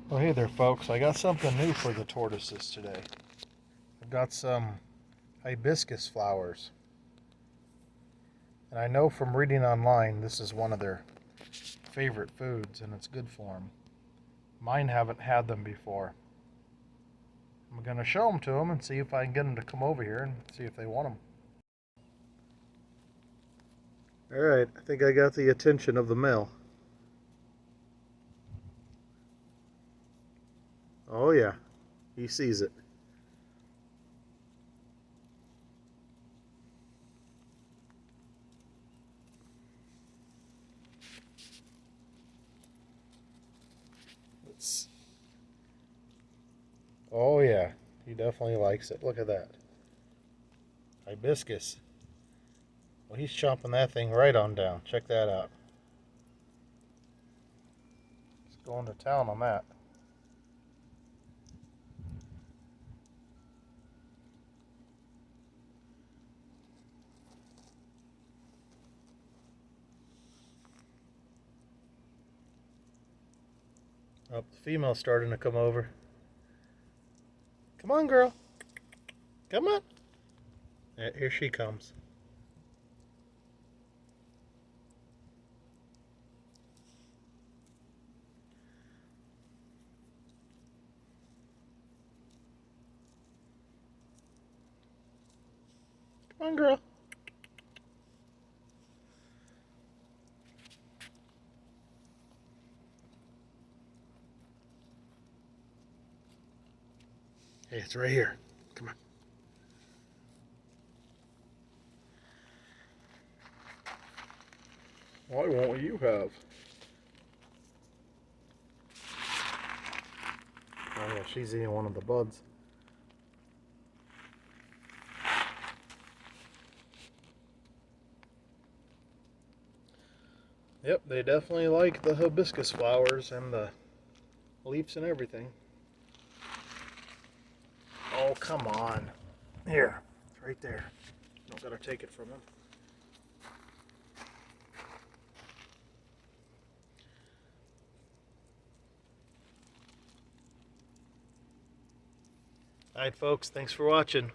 Well, hey there, folks. I got something new for the tortoises today. I've got some hibiscus flowers. And I know from reading online this is one of their favorite foods and it's good for them. Mine haven't had them before. I'm going to show them to them and see if I can get them to come over here and see if they want them. Alright, I think I got the attention of the male. Oh yeah, he sees it. It's... Oh yeah, he definitely likes it. Look at that. Hibiscus. Well, he's chomping that thing right on down. Check that out. He's going to town on that. Oh, the female's starting to come over. Come on, girl. Come on. Yeah, here she comes. Come on, girl. Hey, it's right here. Come on. Why won't you have? Oh yeah, she's eating one of the buds. Yep, they definitely like the hibiscus flowers and the leaves and everything. Oh, come on. Here, it's right there. Don't gotta take it from him. Alright, folks, thanks for watching.